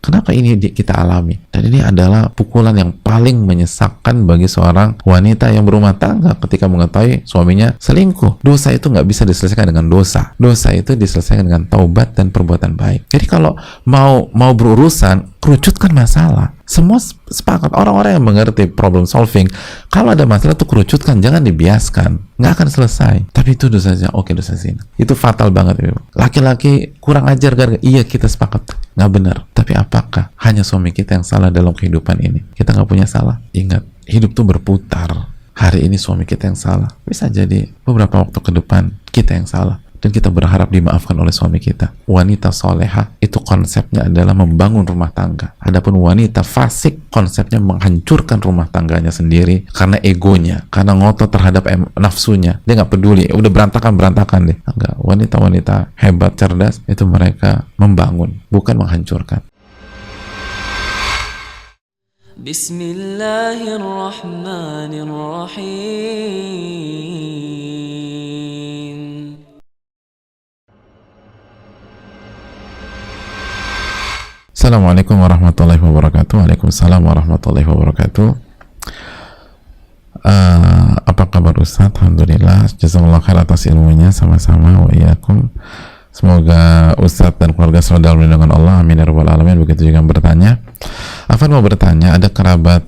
Kenapa ini kita alami? Dan ini adalah pukulan yang paling menyesakkan bagi seorang wanita yang berumah tangga ketika mengetahui suaminya selingkuh. Dosa itu nggak bisa diselesaikan dengan dosa. Dosa itu diselesaikan dengan taubat dan perbuatan baik. Jadi kalau mau berurusan, kerucutkan masalah. Semua sepakat, orang-orang yang mengerti problem solving, kalau ada masalah tuh kerucutkan, jangan dibiaskan, nggak akan selesai. Tapi itu dosa zina, oke, dosa zina itu fatal banget. Laki-laki kurang ajar, iya, kita sepakat, nggak benar. Tapi apakah hanya suami kita yang salah dalam kehidupan ini? Kita nggak punya salah. Ingat, hidup tuh berputar. Hari ini suami kita yang salah, bisa jadi beberapa waktu ke depan kita yang salah, dan kita berharap dimaafkan oleh suami kita. Wanita soleha itu konsepnya adalah membangun rumah tangga. Adapun wanita fasik konsepnya menghancurkan rumah tangganya sendiri karena egonya, karena ngotot terhadap nafsunya. Dia nggak peduli, udah berantakan deh. Enggak, wanita-wanita hebat, cerdas itu mereka membangun, bukan menghancurkan. Bismillahirrahmanirrahim. Assalamualaikum warahmatullahi wabarakatuh. Waalaikumsalam warahmatullahi wabarakatuh. Apa kabar Ustaz? Alhamdulillah, jazakallahu khair atas ilmunya, sama-sama, wa iyyakum. Semoga Ustaz dan keluarga selalu dalam lindungan Allah, amin ya rabbal alamin. Begitu juga yang bertanya, Afan mau bertanya, ada kerabat,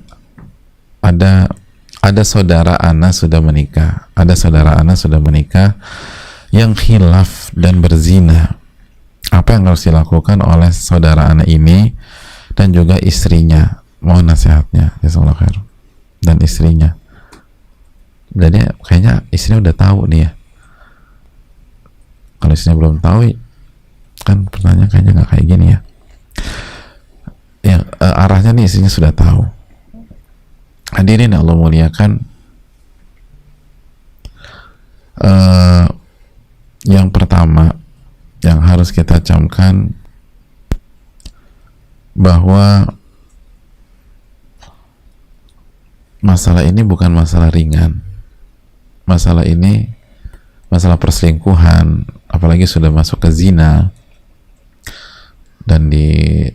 ada saudara ana sudah menikah, yang khilaf dan berzina. Apa yang harus dilakukan oleh saudara anak ini dan juga istrinya? Mohon nasihatnya, jazakallahu khair. Dan istrinya, jadi kayaknya istrinya udah tahu nih ya. Kalau istrinya belum tahu, kan pertanyaan kayaknya nggak kayak gini ya. Arahnya nih istrinya sudah tahu. Hadirin Allah muliakan, yang pertama yang harus kita camkan bahwa masalah ini bukan masalah ringan. Masalah ini masalah perselingkuhan, apalagi sudah masuk ke zina. Dan di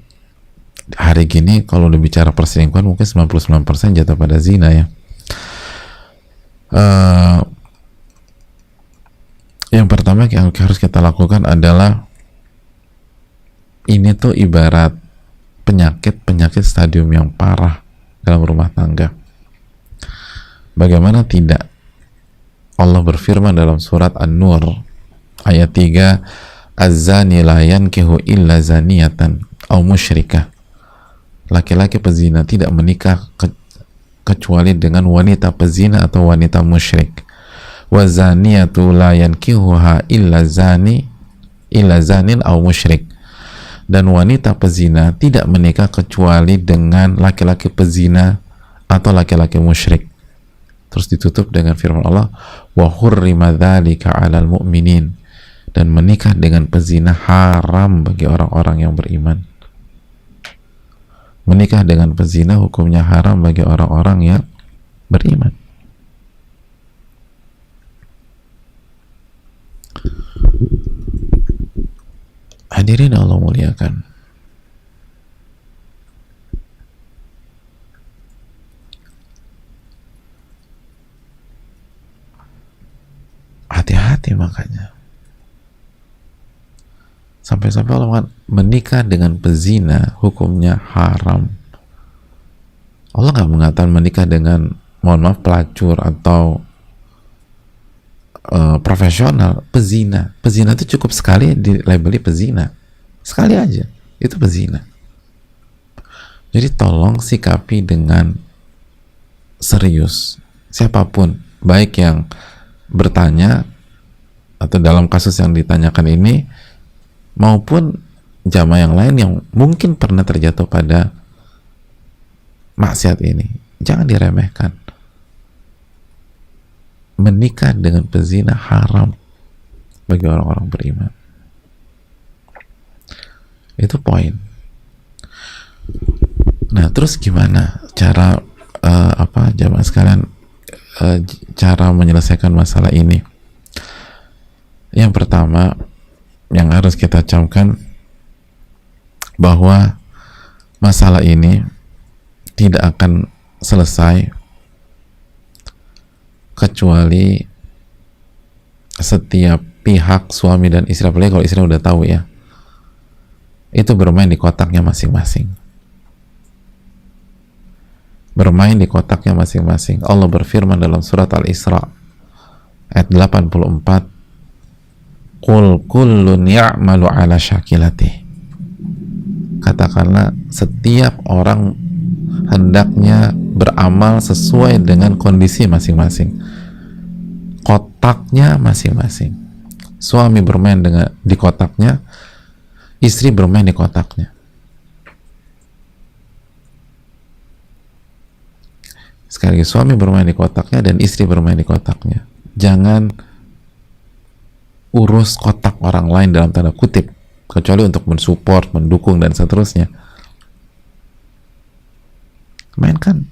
hari gini kalau udah bicara perselingkuhan mungkin 99% jatuh pada zina ya. Yang pertama yang harus kita lakukan adalah, ini tuh ibarat penyakit stadium yang parah dalam rumah tangga. Bagaimana tidak? Allah berfirman dalam surat An-Nur ayat 3, Az-zani la yankihu illa zaniyatan aw musyrikah. Laki-laki pezina tidak menikah kecuali dengan wanita pezina atau wanita musyrik. Wa zaniyatu la yankihuha illa zanin aw musyrik. Dan wanita pezina tidak menikah kecuali dengan laki-laki pezina atau laki-laki musyrik. Terus ditutup dengan firman Allah, wa hurrima dzalika 'alal mu'minin. Dan menikah dengan pezina haram bagi orang-orang yang beriman. Menikah dengan pezina hukumnya haram bagi orang-orang yang beriman. Hadirin Allah muliakan, hati-hati makanya. Sampai-sampai Allah mengatakan menikah dengan pezina hukumnya haram. Allah nggak mengatakan menikah dengan, mohon maaf, pelacur atau profesional. Pezina itu cukup sekali dilabeli pezina, sekali aja itu pezina. Jadi tolong sikapi dengan serius siapapun, baik yang bertanya atau dalam kasus yang ditanyakan ini maupun jamaah yang lain yang mungkin pernah terjatuh pada maksiat ini. Jangan diremehkan. Menikah dengan pezina haram bagi orang-orang beriman. Itu poin. Nah, terus gimana cara jamaah sekalian, cara menyelesaikan masalah ini? Yang pertama yang harus kita camkan bahwa masalah ini tidak akan selesai kecuali setiap pihak, suami dan istri, apalagi kalau istri udah tahu ya, itu bermain di kotaknya masing-masing. Bermain di kotaknya masing-masing. Allah berfirman dalam surat Al-Isra ayat 84, Qul kullun ya'malu ala syakilatih. Katakanlah setiap orang hendaknya beramal sesuai dengan kondisi masing-masing, kotaknya masing-masing. Suami bermain di kotaknya, istri bermain di kotaknya. Sekali lagi, suami bermain di kotaknya dan istri bermain di kotaknya. Jangan urus kotak orang lain dalam tanda kutip, kecuali untuk mensupport, mendukung, dan seterusnya. Mainkan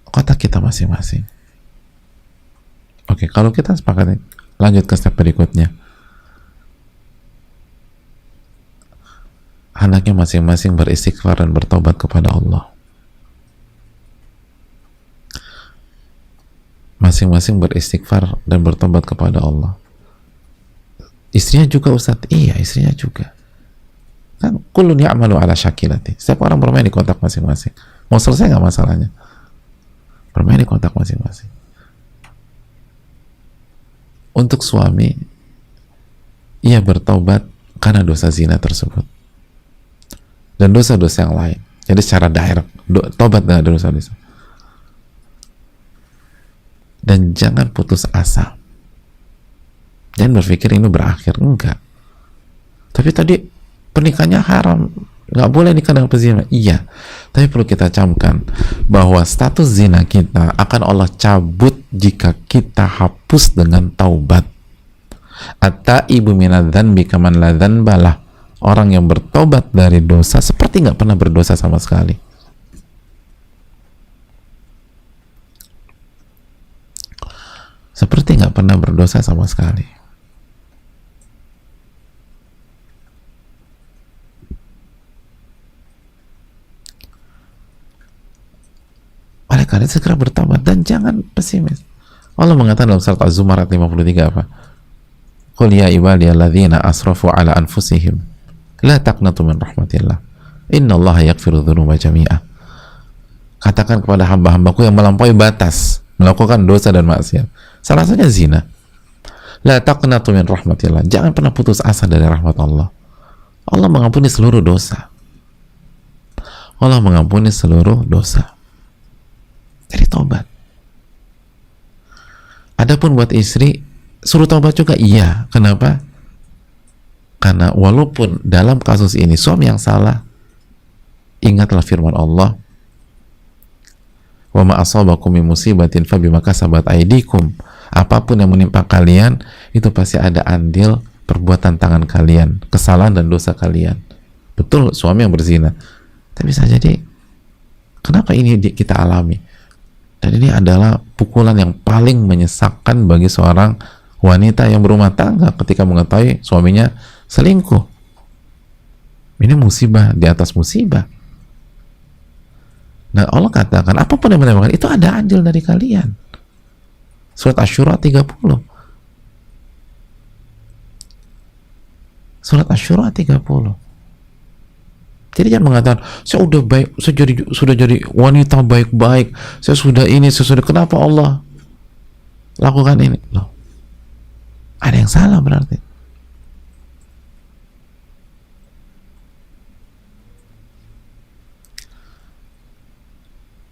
kotak kita masing-masing. Oke, kalau kita sepakat, lanjut ke step berikutnya. Hendaknya masing-masing beristighfar dan bertobat kepada Allah. Masing-masing beristighfar dan bertobat kepada Allah. Istrinya juga, Ustadz? Iya, istrinya juga. Kan kullun ya'malu ala syakilati. Setiap orang bermain di kotak masing-masing. Mau selesai nggak masalahnya? Bermain di kotak masing-masing. Untuk suami, ia bertobat karena dosa zina tersebut dan dosa-dosa yang lain. Jadi secara direct, tobat dengan dosa-dosa. Dan jangan putus asa. Jangan berpikir ini berakhir. Enggak. Tapi tadi pernikahannya haram, nggak boleh nikah dengan pezina. Iya. Tapi perlu kita camkan bahwa status zina kita akan Allah cabut jika kita hapus dengan taubat. At-taibu minadz-dzanbi kaman la dzanbalah. Orang yang bertobat dari dosa seperti nggak pernah berdosa sama sekali. Seperti nggak pernah berdosa sama sekali. Oleh karena itu segera bertobat dan jangan pesimis. Allah mengatakan dalam surat Az-Zumar ayat 53 apa? Qul ya ibadiyalladzina asrafu ala anfusihim la taqnatu min rahmatillah innallaha yaghfiru dzunuba jami'ah. Katakan kepada hamba-hambaku yang melampaui batas, melakukan dosa dan maksiat, salah satunya zina, la taqnatu min rahmatillah, jangan pernah putus asa dari rahmat Allah. Allah mengampuni seluruh dosa. Allah mengampuni seluruh dosa. Jadi tobat. Adapun buat istri, suruh tobat juga, iya. Kenapa? Karena walaupun dalam kasus ini suami yang salah, ingatlah firman Allah, wa ma asabakum min musibatin fabima kasabat aydikum. Apapun yang menimpa kalian itu pasti ada andil perbuatan tangan kalian, kesalahan dan dosa kalian. Betul, suami yang berzina, tapi bisa jadi kenapa ini kita alami? Dan ini adalah pukulan yang paling menyesakkan bagi seorang wanita yang berumah tangga ketika mengetahui suaminya selingkuh. Ini musibah di atas musibah. Nah, Allah katakan apapun yang menimbulkan itu ada andil dari kalian. Surat Asy-Syura 30. Surat Asy-Syura 30. Jadi jangan mengatakan saya udah baik, saya sudah jadi wanita baik-baik, saya sudah ini, saya sudah, kenapa Allah lakukan ini? Loh, ada yang salah berarti.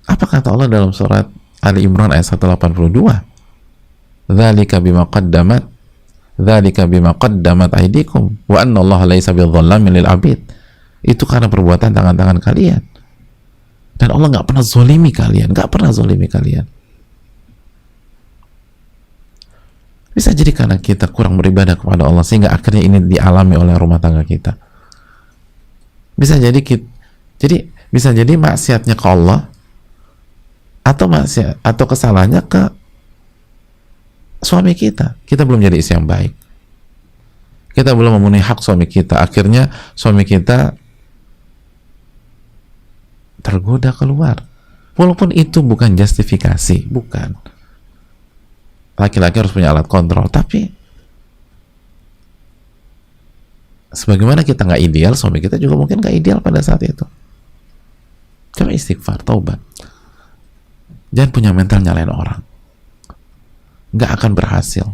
Apa kata Allah dalam surat Ali Imran ayat 182? Dzalika bima qaddamat aydikum wa anna Allah laisa bidzallamin lil 'abid. Itu karena perbuatan tangan-tangan kalian. Dan Allah nggak pernah zolimi kalian, nggak pernah zolimi kalian. Bisa jadi karena kita kurang beribadah kepada Allah sehingga akhirnya ini dialami oleh rumah tangga kita. Bisa jadi bisa jadi maksiatnya ke Allah atau maksiat atau kesalahannya ke suami kita. Kita belum jadi istri yang baik. Kita belum memenuhi hak suami kita. Akhirnya suami kita tergoda keluar. Walaupun itu bukan justifikasi, bukan. Laki-laki harus punya alat kontrol, tapi sebagaimana kita nggak ideal, suami kita juga mungkin nggak ideal pada saat itu. Coba istighfar, taubat. Jangan punya mental nyalain orang. Nggak akan berhasil.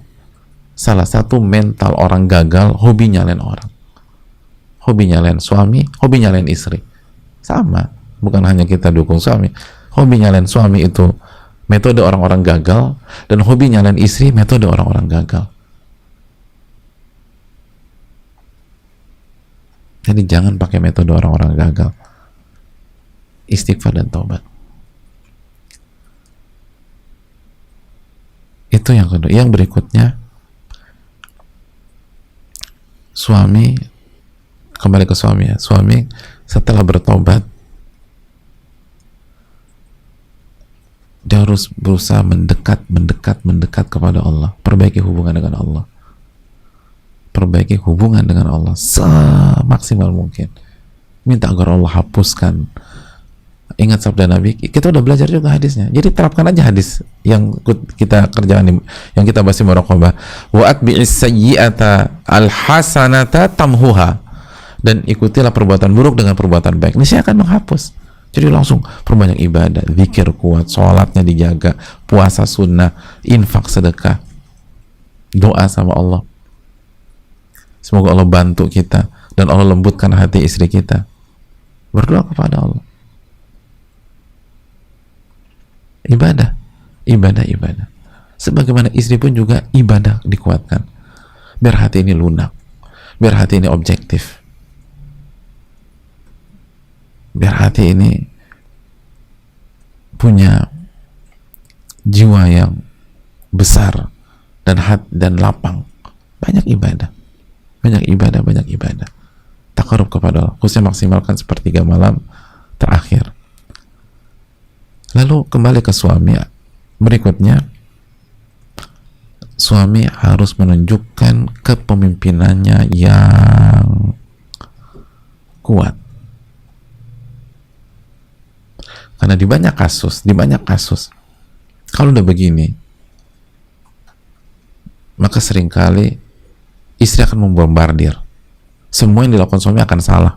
Salah satu mental orang gagal, hobi nyalain orang. Hobi nyalain suami, hobi nyalain istri. Sama. Bukan hanya kita dukung suami. Hobi nyalain suami itu metode orang-orang gagal, dan hobi nyalain istri metode orang-orang gagal. Jadi jangan pakai metode orang-orang gagal. Istighfar dan taubat. Itu yang kedua. Yang berikutnya, suami, kembali ke suami ya. Suami setelah bertobat, dia harus berusaha mendekat kepada Allah. Perbaiki hubungan dengan Allah. Perbaiki hubungan dengan Allah semaksimal mungkin. Minta agar Allah hapuskan. Ingat sabda Nabi, kita udah belajar juga hadisnya. Jadi terapkan aja hadis yang kita kerjakan, yang kita bahas di muraqabah. Wa atbi'is sayyi'ata al-hasanata tamhuha. Dan ikutilah perbuatan buruk dengan perbuatan baik. Ini saya akan menghapus. Jadi langsung perbanyak ibadah, zikir kuat, sholatnya dijaga, puasa sunnah, infak sedekah, doa sama Allah. Semoga Allah bantu kita dan Allah lembutkan hati istri kita. Berdoa kepada Allah. Ibadah. Sebagaimana istri pun juga ibadah dikuatkan. Biar hati ini lunak. Biar hati ini objektif. Biar hati ini punya jiwa yang besar dan lapang. Banyak ibadah. Takarub kepada Allah. Khususnya maksimalkan sepertiga malam terakhir. Lalu kembali ke suami. Berikutnya, suami harus menunjukkan kepemimpinannya yang kuat. Karena di banyak kasus, kalau udah begini, maka seringkali istri akan membombardir. Semua yang dilakukan suami akan salah.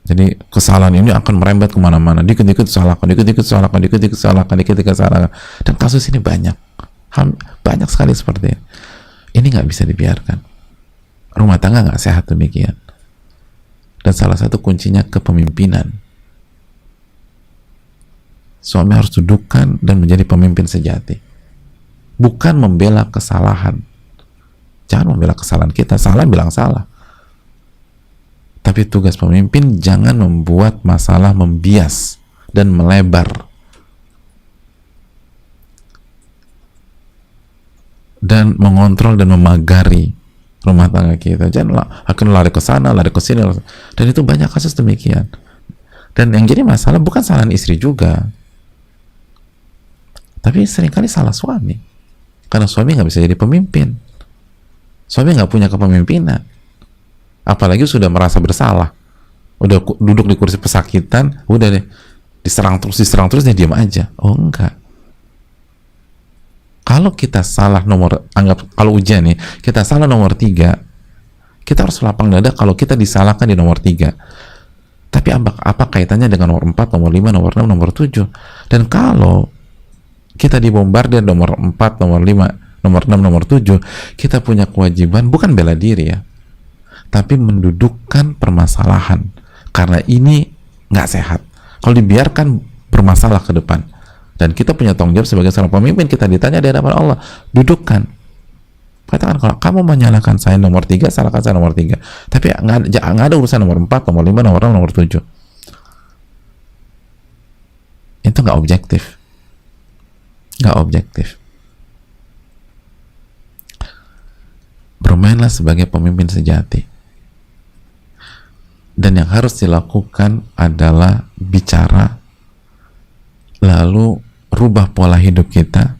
Jadi kesalahan ini akan merembet kemana-mana. Dikit-dikit salahkan. Dan kasus ini banyak sekali seperti ini. Ini nggak bisa dibiarkan. Rumah tangga nggak sehat demikian. Dan salah satu kuncinya kepemimpinan. Suami harus dudukkan dan menjadi pemimpin sejati. Bukan membela kesalahan. Jangan membela kesalahan kita. Salah, bilang salah. Tapi tugas pemimpin jangan membuat masalah membias dan melebar. Dan mengontrol dan memagari rumah tangga kita. Jangan akan lari ke sana, lari ke sini. Dan itu banyak kasus demikian. Dan yang jadi masalah bukan kesalahan istri juga. Tapi seringkali salah suami. Karena suami nggak bisa jadi pemimpin. Suami nggak punya kepemimpinan. Apalagi sudah merasa bersalah. Udah duduk di kursi pesakitan, udah deh. Diserang terus, dia diam aja. Oh enggak. Kalau kita salah kalau ujian nih, kita salah nomor 3, kita harus lapang dada kalau kita disalahkan di nomor 3. Tapi apa kaitannya dengan nomor 4, nomor 5, nomor 6, nomor 7? Dan kalau kita dibombardir nomor 4, nomor 5, nomor 6, nomor 7, kita punya kewajiban bukan bela diri ya, tapi mendudukkan permasalahan, karena ini nggak sehat. Kalau dibiarkan bermasalah ke depan, dan kita punya tanggung jawab sebagai seorang pemimpin, kita ditanya di hadapan Allah, dudukkan. Katakan kalau kamu menyalahkan saya nomor 3, salahkan saya nomor 3. Tapi nggak ada urusan nomor 4, nomor 5, nomor 6, nomor 7. Itu nggak objektif. Bermainlah sebagai pemimpin sejati. Dan yang harus dilakukan adalah bicara, lalu rubah pola hidup kita.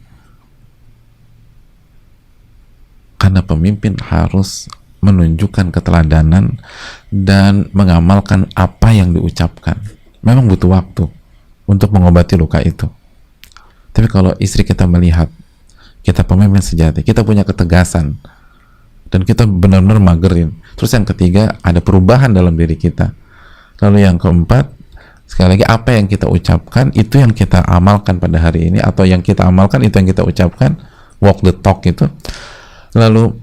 Karena pemimpin harus menunjukkan keteladanan dan mengamalkan apa yang diucapkan. Memang butuh waktu untuk mengobati luka itu. Tapi kalau istri kita melihat kita pemimpin sejati, kita punya ketegasan, dan kita benar-benar magerin. Terus yang ketiga, ada perubahan dalam diri kita. Lalu yang keempat, sekali lagi, apa yang kita ucapkan itu yang kita amalkan pada hari ini, atau yang kita amalkan itu yang kita ucapkan, walk the talk itu. Lalu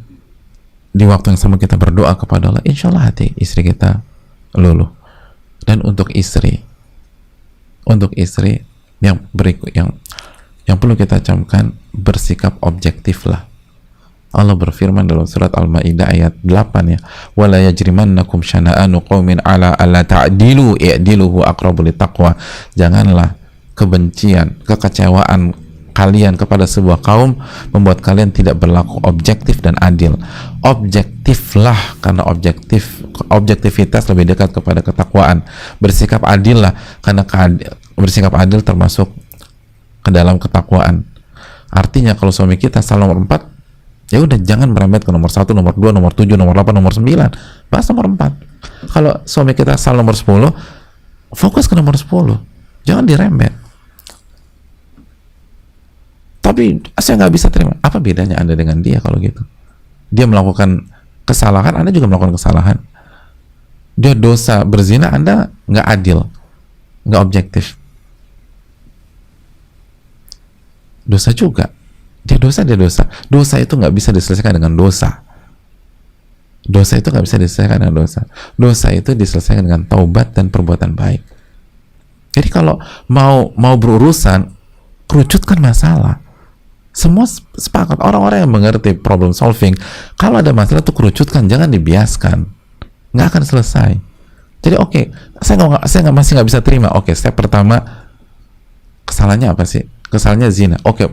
di waktu yang sama kita berdoa kepada Allah, insya Allah hati istri kita luluh. Dan untuk istri yang berikut, yang perlu kita camkan, bersikap objektif lah. Allah berfirman dalam surat Al-Maidah ayat 8 ya, wala yajrimannakum syana'anu qaumin ala alla ta'dilu i'dilu huwa aqrabu littaqwa. Janganlah kebencian, kekecewaan kalian kepada sebuah kaum membuat kalian tidak berlaku objektif dan adil. Objektiflah, karena objektivitas lebih dekat kepada ketakwaan. Bersikap adil lah, karena bersikap adil termasuk ke dalam ketakwaan. Artinya kalau suami kita salah nomor 4, ya udah jangan merembet ke nomor 1, nomor 2, nomor 7, nomor 8, nomor 9. Bahas nomor 4. Kalau suami kita salah nomor 10, fokus ke nomor 10. Jangan dirembet. Tapi saya nggak bisa terima. Apa bedanya Anda dengan dia kalau gitu? Dia melakukan kesalahan, Anda juga melakukan kesalahan. Dia dosa berzina, Anda nggak adil, nggak objektif. Dosa juga. Dia dosa. Dosa itu nggak bisa diselesaikan dengan dosa. Dosa itu nggak bisa diselesaikan dengan dosa. Dosa itu diselesaikan dengan taubat dan perbuatan baik. Jadi kalau mau berurusan, kerucutkan masalah. Semua sepakat, orang-orang yang mengerti problem solving, kalau ada masalah tuh kerucutkan, jangan dibiaskan, nggak akan selesai. Jadi oke, saya masih nggak bisa terima. Oke, step pertama, kesalahannya apa sih? Kesalahannya zina. Oke,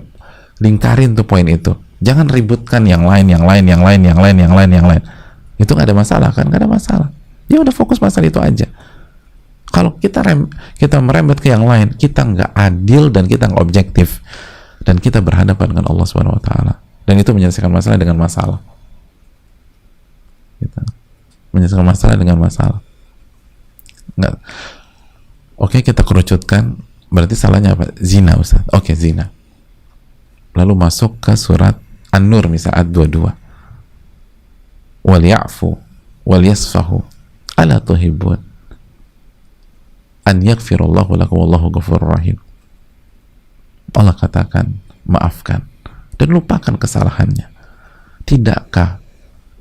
lingkarin tuh poin itu. Jangan ributkan yang lain. Itu nggak ada masalah kan? Nggak ada masalah. Ya udah fokus masalah itu aja. Kalau kita merembet ke yang lain, kita nggak adil dan kita nggak objektif. Dan kita berhadapan dengan Allah Subhanahu wa Ta'ala, dan itu menyelesaikan masalah dengan masalah. Menyelesaikan masalah dengan masalah. Enggak. Oke, kita kerucutkan, berarti salahnya apa? Zina, Ustaz. Oke, zina. Lalu masuk ke surat An-Nur misalnya ayat 22. Wal ya'fu wal yasfahu ala tuhibbun an yaghfirallahu lakum wallahu ghafurur rahim. Allah katakan, maafkan dan lupakan kesalahannya. Tidakkah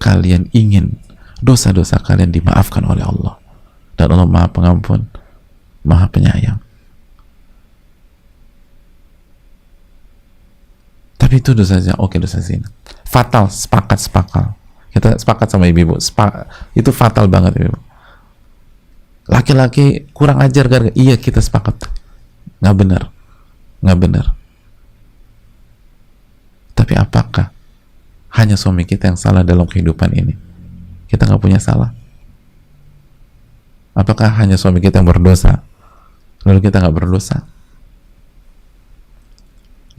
kalian ingin dosa-dosa kalian dimaafkan oleh Allah? Dan Allah Maha Pengampun, Maha Penyayang. Tapi itu dosanya, oke, dosa zina. Fatal, sepakat. Kita sepakat sama ibu-ibu. Itu fatal banget, ibu. Laki-laki kurang ajar, iya kita sepakat. Nggak benar. Tapi apakah hanya suami kita yang salah dalam kehidupan ini? Kita nggak punya salah? Apakah hanya suami kita yang berdosa, lalu kita nggak berdosa?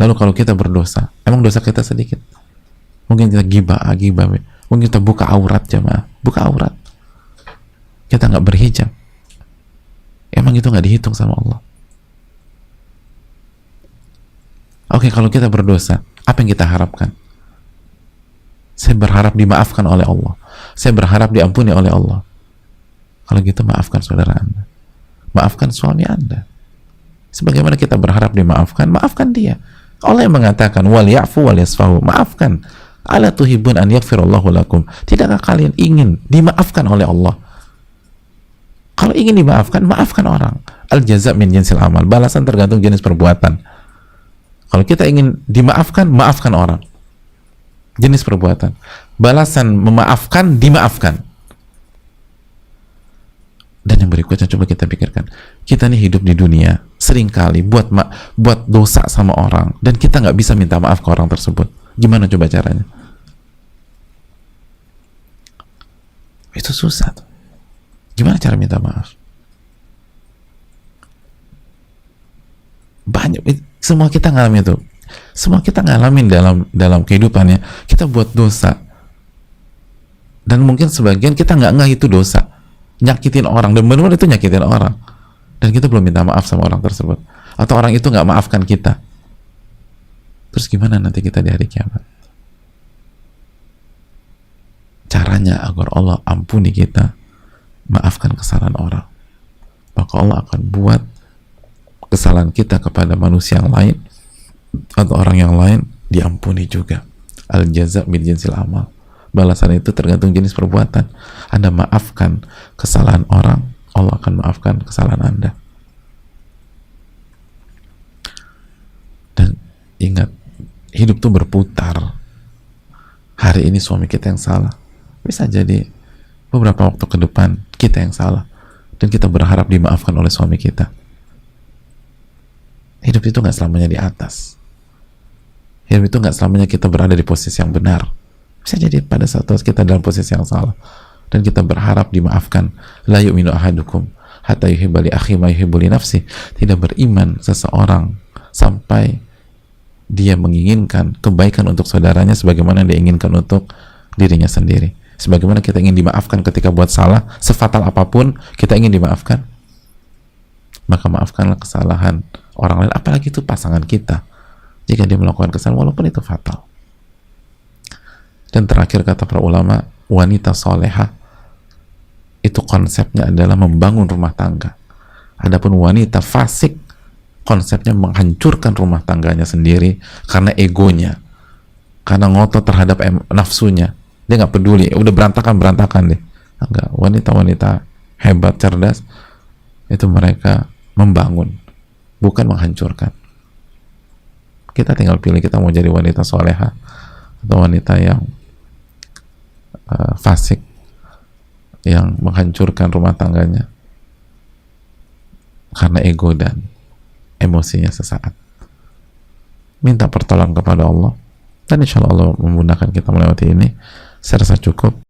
Lalu kalau kita berdosa, emang dosa kita sedikit? Mungkin kita gibah, mungkin kita buka aurat, jamaah, buka aurat. Kita nggak berhijab. Emang itu nggak dihitung sama Allah? Oke, kalau kita berdosa, apa yang kita harapkan? Saya berharap dimaafkan oleh Allah. Saya berharap diampuni oleh Allah. Kalau gitu, maafkan saudara Anda. Maafkan suami Anda. Sebagaimana kita berharap dimaafkan, maafkan dia. Allah yang mengatakan, wal ya'fu wal yasfahu. Maafkan. Ala tuhibun an yaghfirallahu lakum. Tidakkah kalian ingin dimaafkan oleh Allah? Kalau ingin dimaafkan, maafkan orang. Al jaza' min jinsil amal. Balasan tergantung jenis perbuatan. Kalau kita ingin dimaafkan, maafkan orang. Jenis perbuatan. Balasan memaafkan, dimaafkan. Dan yang berikutnya, coba kita pikirkan. Kita nih hidup di dunia, seringkali buat dosa sama orang, dan kita nggak bisa minta maaf ke orang tersebut. Gimana coba caranya? Itu susah tuh. Gimana cara minta maaf? Banyak. Semua kita ngalamin itu. Semua kita ngalamin dalam kehidupannya. Kita buat dosa. Dan mungkin sebagian kita nggak itu dosa, nyakitin orang, dan benar-benar itu nyakitin orang, dan kita belum minta maaf sama orang tersebut, atau orang itu nggak maafkan kita. Terus gimana nanti kita di hari kiamat? Caranya agar Allah ampuni kita, maafkan kesalahan orang, maka Allah akan buat kesalahan kita kepada manusia yang lain atau orang yang lain diampuni juga. Al jaza min jinsil amal. Balasan itu tergantung jenis perbuatan. Anda maafkan kesalahan orang, Allah akan maafkan kesalahan Anda. Dan ingat, hidup itu berputar. Hari ini suami kita yang salah, bisa jadi beberapa waktu ke depan kita yang salah, dan kita berharap dimaafkan oleh suami kita. Hidup itu nggak selamanya di atas. Hidup itu nggak selamanya kita berada di posisi yang benar. Bisa jadi pada saat kita dalam posisi yang salah, dan kita berharap dimaafkan. La yu'minu ahadukum hatta yuhibba li akhi ma yuhibbu li nafsi. Tidak beriman seseorang sampai dia menginginkan kebaikan untuk saudaranya sebagaimana dia inginkan untuk dirinya sendiri. Sebagaimana kita ingin dimaafkan ketika buat salah, sefatal apapun kita ingin dimaafkan, maka maafkanlah kesalahan orang lain, apalagi itu pasangan kita, jika dia melakukan kesalahan walaupun itu fatal. Dan terakhir kata para ulama, wanita soleha itu konsepnya adalah membangun rumah tangga. Adapun wanita fasik, konsepnya menghancurkan rumah tangganya sendiri karena egonya, karena ngotot terhadap nafsunya. Dia nggak peduli, udah berantakan deh. Enggak, wanita-wanita hebat, cerdas, itu mereka membangun, bukan menghancurkan. Kita tinggal pilih, kita mau jadi wanita soleha atau wanita yang fasik, yang menghancurkan rumah tangganya karena ego dan emosinya sesaat. Minta pertolongan kepada Allah, dan insya Allah Allah memudahkan kita melewati ini. Saya rasa cukup.